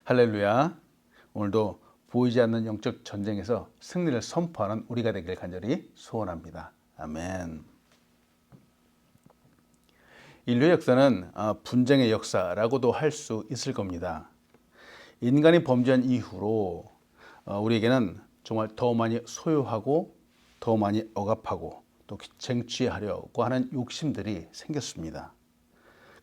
할렐루야. 오늘도 보이지 않는 영적 전쟁에서 승리를 선포하는 우리가 되길 간절히 소원합니다. 아멘. 인류의 역사는 분쟁의 역사라고도 할 수 있을 겁니다. 인간이 범죄한 이후로 우리에게는 정말 더 많이 소유하고 더 많이 억압하고 또 쟁취하려고 하는 욕심들이 생겼습니다.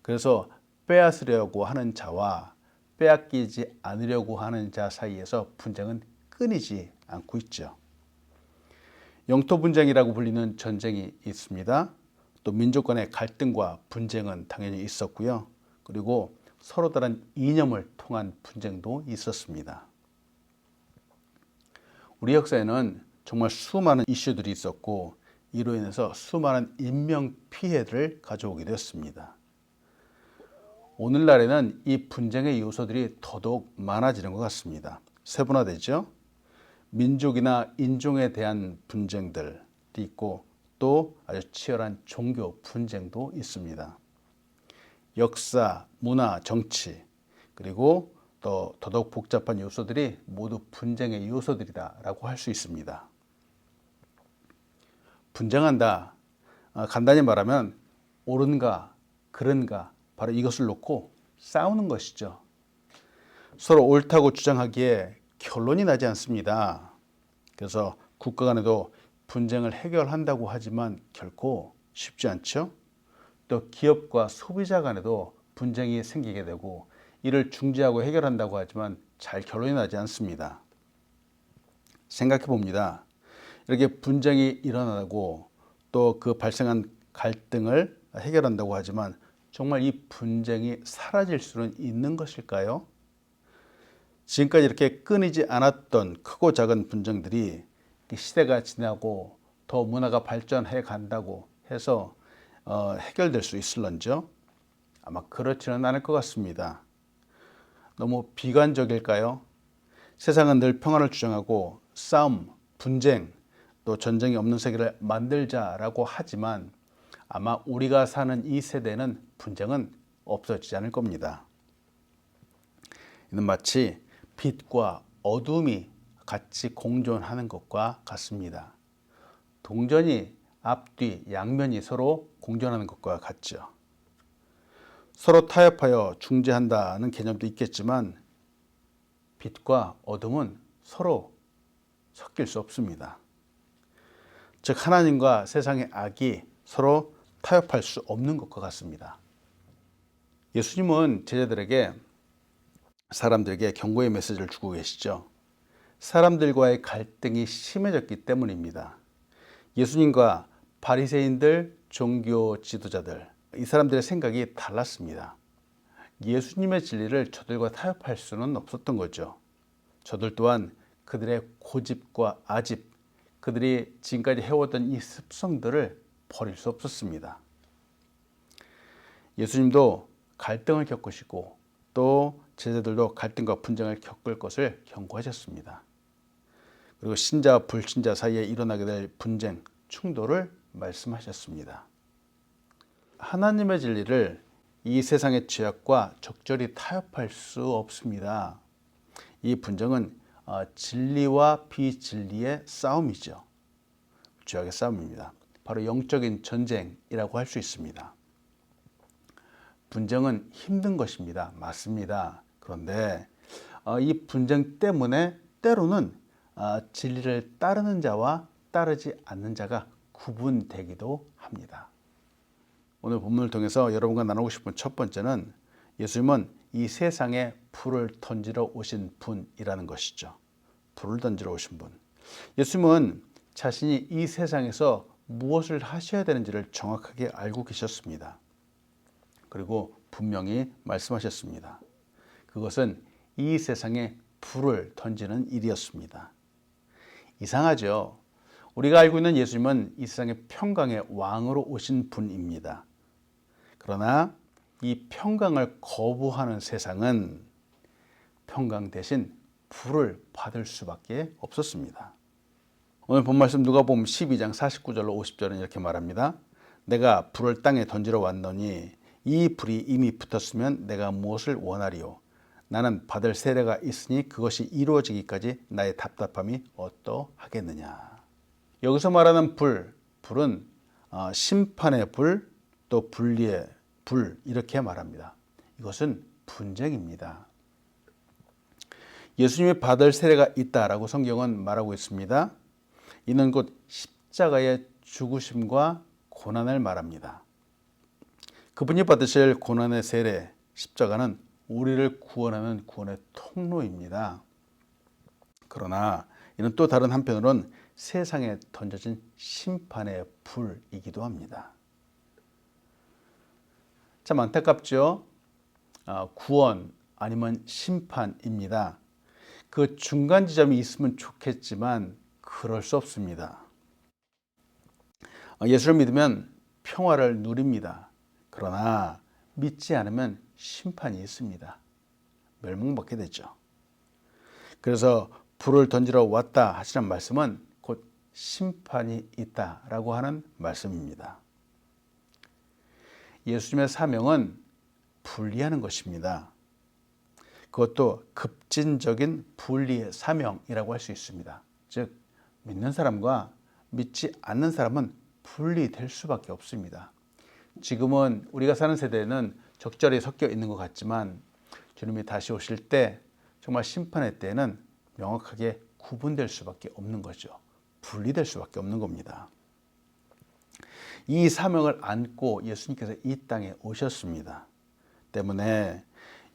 그래서 빼앗으려고 하는 자와 빼앗기지 않으려고 하는 자 사이에서 분쟁은 끊이지 않고 있죠. 영토 분쟁이라고 불리는 전쟁이 있습니다. 또 민족 간의 갈등과 분쟁은 당연히 있었고요. 그리고 서로 다른 이념을 통한 분쟁도 있었습니다. 우리 역사에는 정말 수많은 이슈들이 있었고 이로 인해서 수많은 인명 피해를 가져오게 되었습니다. 오늘날에는 이 분쟁의 요소들이 더더욱 많아지는 것 같습니다. 세분화되죠. 민족이나 인종에 대한 분쟁들이 있고 또 아주 치열한 종교 분쟁도 있습니다. 역사, 문화, 정치 그리고 또 더더욱 복잡한 요소들이 모두 분쟁의 요소들이다라고 할 수 있습니다. 분쟁한다. 간단히 말하면 옳은가 그른가 바로 이것을 놓고 싸우는 것이죠. 서로 옳다고 주장하기에 결론이 나지 않습니다. 그래서 국가 간에도 분쟁을 해결한다고 하지만 결코 쉽지 않죠. 또 기업과 소비자 간에도 분쟁이 생기게 되고 이를 중재하고 해결한다고 하지만 잘 결론이 나지 않습니다. 생각해 봅니다. 이렇게 분쟁이 일어나고 또 그 발생한 갈등을 해결한다고 하지만 정말 이 분쟁이 사라질 수는 있는 것일까요? 지금까지 이렇게 끊이지 않았던 크고 작은 분쟁들이 시대가 지나고 더 문화가 발전해 간다고 해서 해결될 수 있을런지요? 아마 그렇지는 않을 것 같습니다. 너무 비관적일까요? 세상은 늘 평화를 주장하고 싸움, 분쟁, 또 전쟁이 없는 세계를 만들자라고 하지만 아마 우리가 사는 이 세대는 분쟁은 없어지지 않을 겁니다. 이는 마치 빛과 어둠이 같이 공존하는 것과 같습니다. 동전이 앞뒤 양면이 서로 공존하는 것과 같죠. 서로 타협하여 중재한다는 개념도 있겠지만 빛과 어둠은 서로 섞일 수 없습니다. 즉 하나님과 세상의 악이 서로 타협할 수 없는 것과 같습니다. 예수님은 제자들에게 사람들에게 경고의 메시지를 주고 계시죠. 사람들과의 갈등이 심해졌기 때문입니다. 예수님과 바리새인들, 종교 지도자들, 이 사람들의 생각이 달랐습니다. 예수님의 진리를 저들과 타협할 수는 없었던 거죠. 저들 또한 그들의 고집과 아집, 그들이 지금까지 해왔던 이 습성들을 버릴 수 없었습니다. 예수님도 갈등을 겪으시고 또 제자들도 갈등과 분쟁을 겪을 것을 경고하셨습니다. 그리고 신자와 불신자 사이에 일어나게 될 분쟁, 충돌을 말씀하셨습니다. 하나님의 진리를 이 세상의 죄악과 적절히 타협할 수 없습니다. 이 분쟁은 진리와 비진리의 싸움이죠. 죄악의 싸움입니다. 바로 영적인 전쟁이라고 할 수 있습니다. 분쟁은 힘든 것입니다. 맞습니다. 그런데 이 분쟁 때문에 때로는 진리를 따르는 자와 따르지 않는 자가 구분되기도 합니다. 오늘 본문을 통해서 여러분과 나누고 싶은 첫 번째는 예수님은 이 세상에 불을 던지러 오신 분이라는 것이죠. 불을 던지러 오신 분. 예수님은 자신이 이 세상에서 무엇을 하셔야 되는지를 정확하게 알고 계셨습니다. 그리고 분명히 말씀하셨습니다. 그것은 이 세상에 불을 던지는 일이었습니다. 이상하죠? 우리가 알고 있는 예수님은 이 세상의 평강의 왕으로 오신 분입니다. 그러나 이 평강을 거부하는 세상은 평강 대신 불을 받을 수밖에 없었습니다. 오늘 본 말씀 누가복음 12장 49절로 50절은 이렇게 말합니다. 내가 불을 땅에 던지러 왔노니 이 불이 이미 붙었으면 내가 무엇을 원하리요? 나는 받을 세례가 있으니 그것이 이루어지기까지 나의 답답함이 어떠하겠느냐. 여기서 말하는 불은 심판의 불, 또 분리의 불 이렇게 말합니다. 이것은 분쟁입니다. 예수님이 받을 세례가 있다라고 성경은 말하고 있습니다. 이는 곧 십자가의 죽으심과 고난을 말합니다. 그분이 받으실 고난의 세례, 십자가는 우리를 구원하는 구원의 통로입니다. 그러나 이는 또 다른 한편으로는 세상에 던져진 심판의 불이기도 합니다. 참 안타깝죠? 구원 아니면 심판입니다. 그 중간 지점이 있으면 좋겠지만 그럴 수 없습니다. 예수를 믿으면 평화를 누립니다. 그러나 믿지 않으면 심판이 있습니다. 멸망받게 되죠. 그래서 불을 던지러 왔다 하시는 말씀은 곧 심판이 있다라고 하는 말씀입니다. 예수님의 사명은 분리하는 것입니다. 그것도 급진적인 분리의 사명이라고 할 수 있습니다. 즉 믿는 사람과 믿지 않는 사람은 분리될 수밖에 없습니다. 지금은 우리가 사는 세대는 적절히 섞여 있는 것 같지만 주님이 다시 오실 때 정말 심판의 때에는 명확하게 구분될 수밖에 없는 거죠. 분리될 수밖에 없는 겁니다. 이 사명을 안고 예수님께서 이 땅에 오셨습니다. 때문에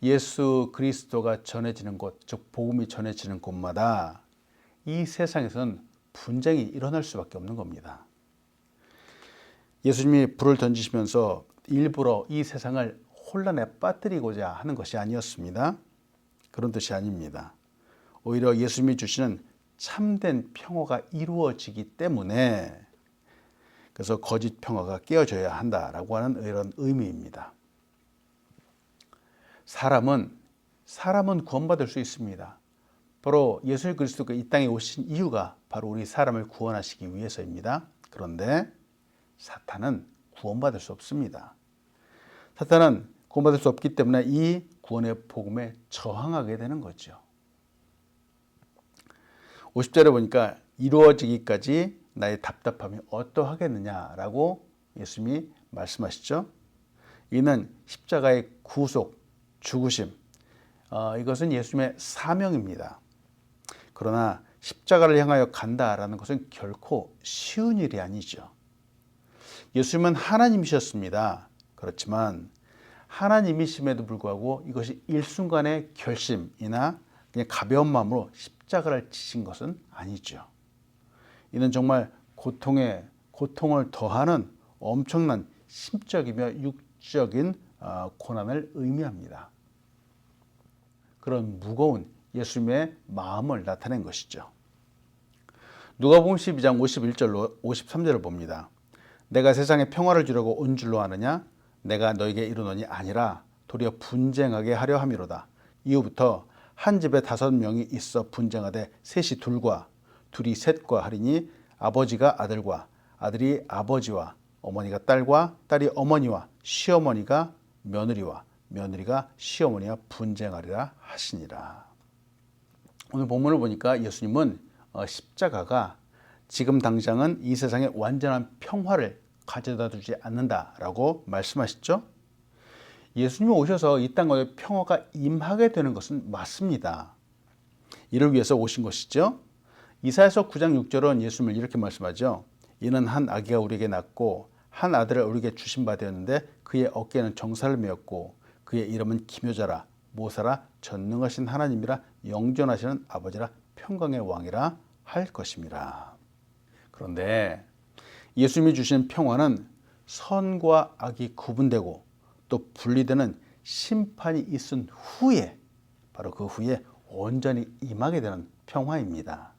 예수 그리스도가 전해지는 곳, 즉 복음이 전해지는 곳마다 이 세상에서는 분쟁이 일어날 수밖에 없는 겁니다. 예수님이 불을 던지시면서 일부러 이 세상을 혼란에 빠뜨리고자 하는 것이 아니었습니다. 그런 뜻이 아닙니다. 오히려 예수님이 주시는 참된 평화가 이루어지기 때문에 그래서 거짓 평화가 깨어져야 한다라고 하는 이런 의미입니다. 사람은 구원받을 수 있습니다. 바로 예수 그리스도가 이 땅에 오신 이유가 바로 우리 사람을 구원하시기 위해서입니다. 그런데 사탄은 구원받을 수 없습니다. 사탄은 구원받을 수 없기 때문에 이 구원의 복음에 저항하게 되는 거죠. 50절에 보니까 이루어지기까지 나의 답답함이 어떠하겠느냐라고 예수님이 말씀하시죠. 이는 십자가의 구속, 죽으심, 이것은 예수님의 사명입니다. 그러나 십자가를 향하여 간다라는 것은 결코 쉬운 일이 아니죠. 예수님은 하나님이셨습니다. 그렇지만 하나님이심에도 불구하고 이것이 일순간의 결심이나 그냥 가벼운 마음으로 십자가를 지신 것은 아니죠. 이는 정말 고통을 더하는 엄청난 심적이며 육적인 고난을 의미합니다. 그런 무거운 예수님의 마음을 나타낸 것이죠. 누가복음 12장 51절로 53절을 봅니다. 내가 세상에 평화를 주려고 온 줄로 아느냐? 내가 너에게 이르노니 아니라 도리어 분쟁하게 하려 함이로다. 이후부터 한 집에 5명이 있어 분쟁하되 셋이 둘과 둘이 셋과 하리니 아버지가 아들과 아들이 아버지와 어머니가 딸과 딸이 어머니와 시어머니가 며느리와 며느리가 시어머니와 분쟁하리라 하시니라. 오늘 본문을 보니까 예수님은 십자가가 지금 당장은 이 세상에 완전한 평화를 가져다 주지 않는다라고 말씀하셨죠. 예수님이 오셔서 이 땅에 평화가 임하게 되는 것은 맞습니다. 이를 위해서 오신 것이죠. 이사야서 9장 6절은 예수님을 이렇게 말씀하죠. 이는 한 아기가 우리에게 낳고 한 아들을 우리에게 주신 바 되었는데 그의 어깨에는 정사를 메었고 그의 이름은 기묘자라 모사라 전능하신 하나님이라 영존하시는 아버지라 평강의 왕이라 할 것임이라. 그런데 예수님이 주신 평화는 선과 악이 구분되고 또 분리되는 심판이 있은 후에 바로 그 후에 온전히 임하게 되는 평화입니다.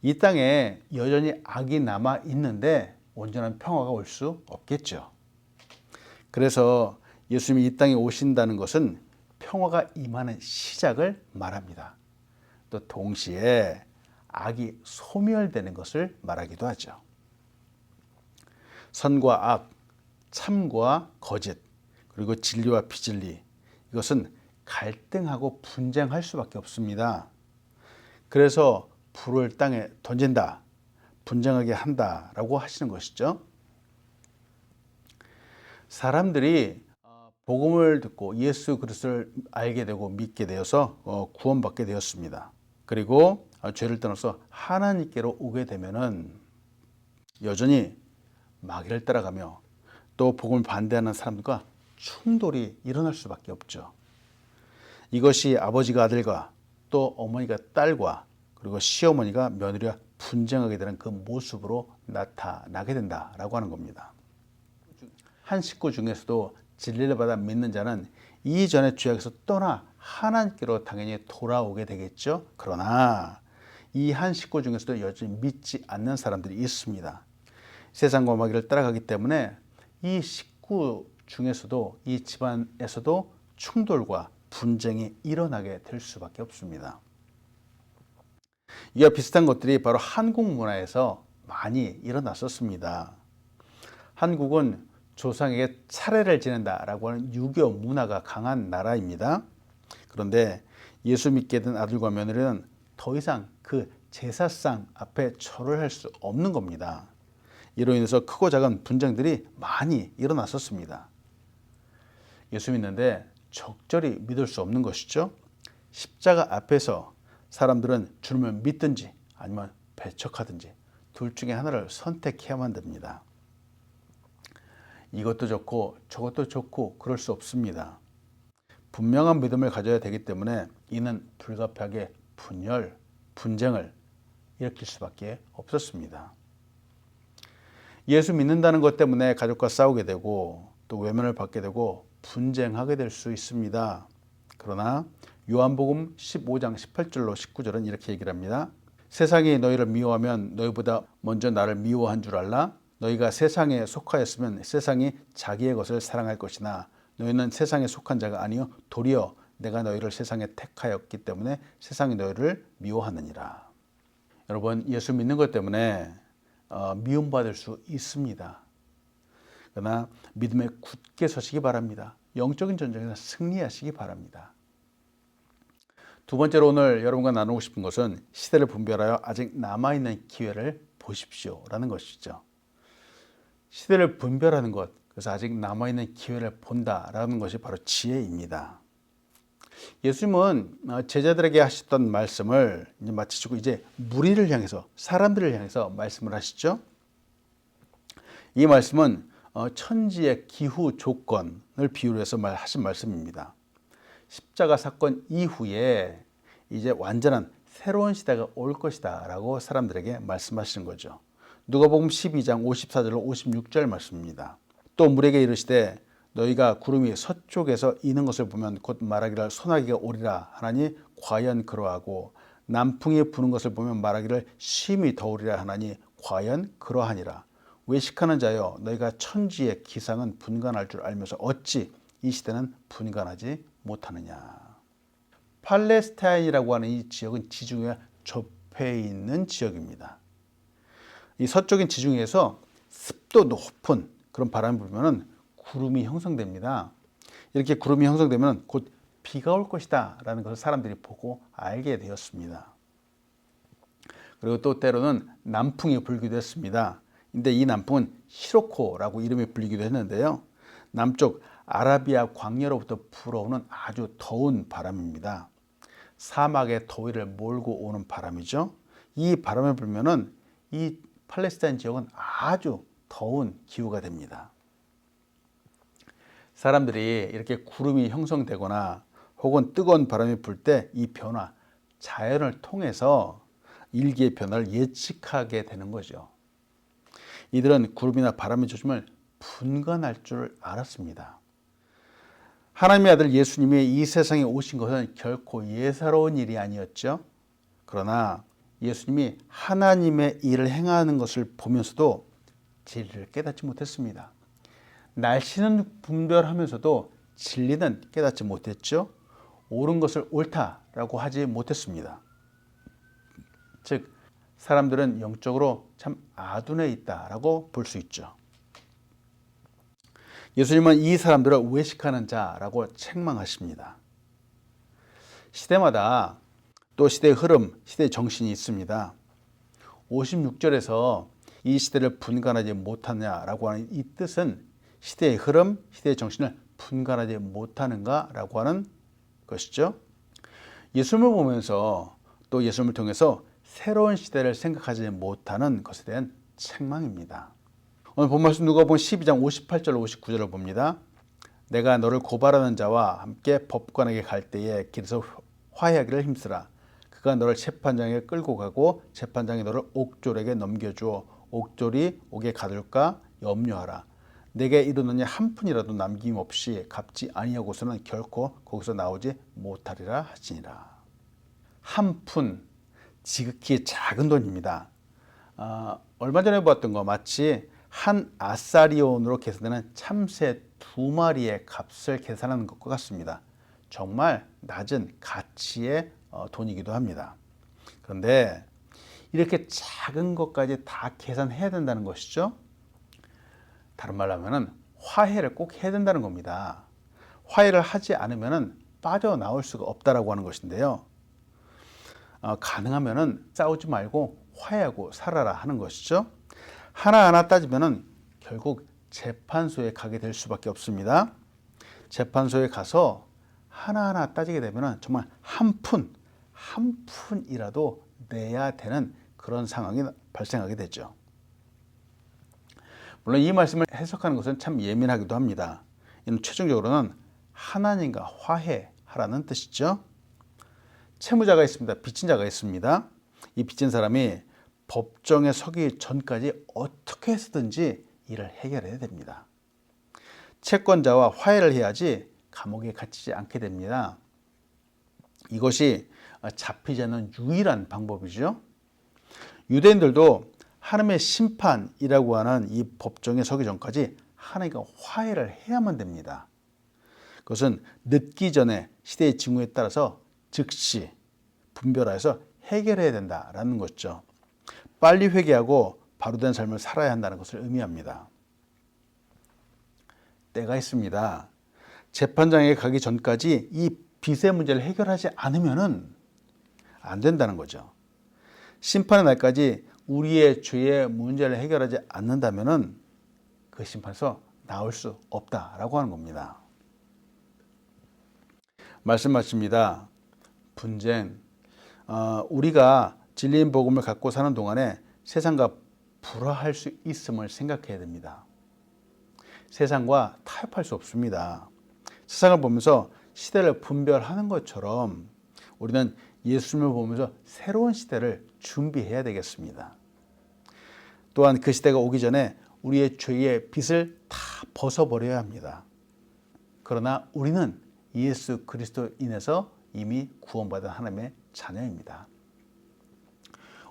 이 땅에 여전히 악이 남아 있는데 온전한 평화가 올 수 없겠죠. 그래서 예수님이 이 땅에 오신다는 것은 평화가 임하는 시작을 말합니다. 또 동시에 악이 소멸되는 것을 말하기도 하죠. 선과 악, 참과 거짓, 그리고 진리와 비진리, 이것은 갈등하고 분쟁할 수밖에 없습니다. 그래서 불을 땅에 던진다, 분쟁하게 한다라고 하시는 것이죠. 사람들이 복음을 듣고 예수 그리스도를 알게 되고 믿게 되어서 구원받게 되었습니다. 그리고 죄를 떠나서 하나님께로 오게 되면은 여전히 마귀를 따라가며 또 복음을 반대하는 사람들과 충돌이 일어날 수밖에 없죠. 이것이 아버지가 아들과 또 어머니가 딸과 그리고 시어머니가 며느리와 분쟁하게 되는 그 모습으로 나타나게 된다라고 하는 겁니다. 한 식구 중에서도 진리를 받아 믿는 자는 이전의 죄악에서 떠나 하나님께로 당연히 돌아오게 되겠죠. 그러나 이 한 식구 중에서도 여전히 믿지 않는 사람들이 있습니다. 세상과 마귀를 따라가기 때문에 이 식구 중에서도 이 집안에서도 충돌과 분쟁이 일어나게 될 수밖에 없습니다. 이와 비슷한 것들이 바로 한국 문화에서 많이 일어났었습니다. 한국은 조상에게 차례를 지낸다라고 하는 유교 문화가 강한 나라입니다. 그런데 예수 믿게 된 아들과 며느리는 더 이상 그 제사상 앞에 절을 할 수 없는 겁니다. 이로 인해서 크고 작은 분쟁들이 많이 일어났었습니다. 예수 믿는데 적절히 믿을 수 없는 것이죠. 십자가 앞에서 사람들은 주님을 믿든지 아니면 배척하든지 둘 중에 하나를 선택해야만 됩니다. 이것도 좋고 저것도 좋고 그럴 수 없습니다. 분명한 믿음을 가져야 되기 때문에 이는 불가피하게 분열, 분쟁을 일으킬 수밖에 없었습니다. 예수 믿는다는 것 때문에 가족과 싸우게 되고 또 외면을 받게 되고 분쟁하게 될 수 있습니다. 그러나 요한복음 15장 18절로 19절은 이렇게 얘기를 합니다. 세상이 너희를 미워하면 너희보다 먼저 나를 미워한 줄 알라. 너희가 세상에 속하였으면 세상이 자기의 것을 사랑할 것이나 너희는 세상에 속한 자가 아니요 도리어 내가 너희를 세상에 택하였기 때문에 세상이 너희를 미워하느니라. 여러분, 예수 믿는 것 때문에 미움받을 수 있습니다. 그러나 믿음에 굳게 서시기 바랍니다. 영적인 전쟁에서 승리하시기 바랍니다. 두 번째로 오늘 여러분과 나누고 싶은 것은 시대를 분별하여 아직 남아있는 기회를 보십시오라는 것이죠. 시대를 분별하는 것, 그래서 아직 남아있는 기회를 본다라는 것이 바로 지혜입니다. 예수님은 제자들에게 하셨던 말씀을 이제 마치시고 이제 무리를 향해서, 사람들을 향해서 말씀을 하시죠. 이 말씀은 천지의 기후 조건을 비유로 해서 하신 말씀입니다. 십자가 사건 이후에 이제 완전한 새로운 시대가 올 것이다 라고 사람들에게 말씀하시는 거죠. 누가복음 12장 54절로 56절 말씀입니다. 또 물에게 이르시되 너희가 구름이 서쪽에서 이는 것을 보면 곧 말하기를 소나기가 오리라 하나니 과연 그러하고 남풍이 부는 것을 보면 말하기를 심히 더우리라 하나니 과연 그러하니라. 외식하는 자여 너희가 천지의 기상은 분간할 줄 알면서 어찌 이 시대는 분간하지 못하느냐. 팔레스타인이라고 하는 이 지역은 지중해와 접해 있는 지역입니다. 이 서쪽인 지중해에서 습도 높은 그런 바람이 불면 구름이 형성됩니다. 이렇게 구름이 형성되면 곧 비가 올 것이다 라는 것을 사람들이 보고 알게 되었습니다. 그리고 또 때로는 남풍이 불기도 했습니다. 근데 이 남풍은 시로코라고 이름이 불리기도 했는데요. 남쪽 아라비아 광야로부터 불어오는 아주 더운 바람입니다. 사막의 더위를 몰고 오는 바람이죠. 이 바람이 불면은 이 팔레스타인 지역은 아주 더운 기후가 됩니다. 사람들이 이렇게 구름이 형성되거나 혹은 뜨거운 바람이 불 때 이 변화, 자연을 통해서 일기의 변화를 예측하게 되는 거죠. 이들은 구름이나 바람의 조짐을 분간할 줄 알았습니다. 하나님의 아들 예수님이 이 세상에 오신 것은 결코 예사로운 일이 아니었죠. 그러나 예수님이 하나님의 일을 행하는 것을 보면서도 진리를 깨닫지 못했습니다. 날씨는 분별하면서도 진리는 깨닫지 못했죠. 옳은 것을 옳다라고 하지 못했습니다. 즉 사람들은 영적으로 참 아둔해 있다라고 볼 수 있죠. 예수님은 이 사람들을 외식하는 자라고 책망하십니다. 시대마다 또 시대의 흐름, 시대의 정신이 있습니다. 56절에서 이 시대를 분간하지 못하느냐라고 하는 이 뜻은 시대의 흐름, 시대의 정신을 분간하지 못하는가라고 하는 것이죠. 예수님을 보면서 또 예수님을 통해서 새로운 시대를 생각하지 못하는 것에 대한 책망입니다. 오늘 본 말씀 누가복음 12장 58절 59절을 봅니다. 내가 너를 고발하는 자와 함께 법관에게 갈 때에 길에서 화해하기를 힘쓰라. 그가 너를 재판장에 끌고 가고 재판장이 너를 옥졸에게 넘겨주어 옥졸이 옥에 가둘까 염려하라. 내게 이르노니 한 푼이라도 남김없이 갚지 아니하고서는 결코 거기서 나오지 못하리라 하시니라. 한 푼, 지극히 작은 돈입니다. 얼마 전에 보았던 거 마치 한 아사리온으로 계산되는 참새 2마리의 값을 계산하는 것과 같습니다. 정말 낮은 가치의 돈이기도 합니다. 그런데 이렇게 작은 것까지 다 계산해야 된다는 것이죠. 다른 말로 하면 화해를 꼭 해야 된다는 겁니다. 화해를 하지 않으면 빠져나올 수가 없다라고 하는 것인데요. 가능하면 싸우지 말고 화해하고 살아라 하는 것이죠. 하나하나 따지면 결국 재판소에 가게 될 수밖에 없습니다. 재판소에 가서 하나하나 따지게 되면 정말 한 푼이라도 내야 되는 그런 상황이 발생하게 되죠. 물론 이 말씀을 해석하는 것은 참 예민하기도 합니다. 이는 최종적으로는 하나님과 화해하라는 뜻이죠. 채무자가 있습니다. 빚진 자가 있습니다. 이 빚진 사람이 법정에 서기 전까지 어떻게 해서든지 일을 해결해야 됩니다. 채권자와 화해를 해야지 감옥에 갇히지 않게 됩니다. 이것이 잡히지 않는 유일한 방법이죠. 유대인들도 하나님의 심판이라고 하는 이 법정에 서기 전까지 하나님과 화해를 해야만 됩니다. 그것은 늦기 전에 시대의 징후에 따라서 즉시 분별하여서 해결해야 된다라는 것이죠. 빨리 회개하고 바로된 삶을 살아야 한다는 것을 의미합니다. 때가 있습니다. 재판장에 가기 전까지 이 빚의 문제를 해결하지 않으면 안 된다는 거죠. 심판의 날까지 우리의 죄의 문제를 해결하지 않는다면 그 심판에서 나올 수 없다라고 하는 겁니다. 말씀 마칩니다. 분쟁. 우리가 진리인 복음을 갖고 사는 동안에 세상과 불화할 수 있음을 생각해야 됩니다. 세상과 타협할 수 없습니다. 세상을 보면서 시대를 분별하는 것처럼 우리는 예수님을 보면서 새로운 시대를 준비해야 되겠습니다. 또한 그 시대가 오기 전에 우리의 죄의 빚을 다 벗어버려야 합니다. 그러나 우리는 예수 그리스도 인해서 이미 구원받은 하나님의 자녀입니다.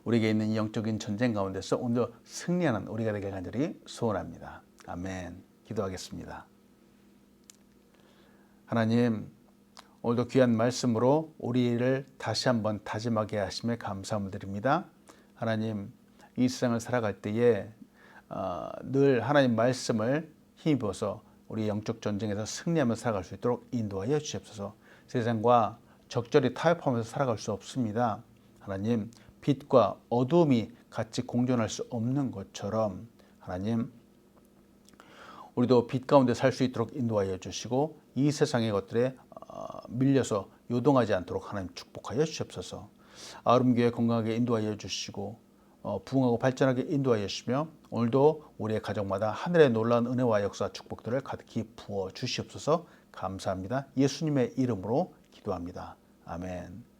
우리에게 있는 이 영적인 전쟁 가운데서 오늘도 승리하는 우리가 되길 간절히 소원합니다. 아멘. 기도하겠습니다. 하나님, 오늘도 귀한 말씀으로 우리를 다시 한번 다짐하게 하심에 감사함을 드립니다. 하나님, 이 세상을 살아갈 때에 늘 하나님 말씀을 힘입어서 우리 영적 전쟁에서 승리하며 살아갈 수 있도록 인도하여 주시옵소서. 세상과 적절히 타협하면서 살아갈 수 없습니다. 하나님, 빛과 어둠이 같이 공존할 수 없는 것처럼 하나님, 우리도 빛 가운데 살 수 있도록 인도하여 주시고 이 세상의 것들에 밀려서 요동하지 않도록 하나님 축복하여 주시옵소서. 아름교회 건강하게 인도하여 주시고 부흥하고 발전하게 인도하여 주시며 오늘도 우리의 가정마다 하늘의 놀라운 은혜와 역사 축복들을 가득히 부어 주시옵소서. 감사합니다. 예수님의 이름으로 기도합니다. 아멘.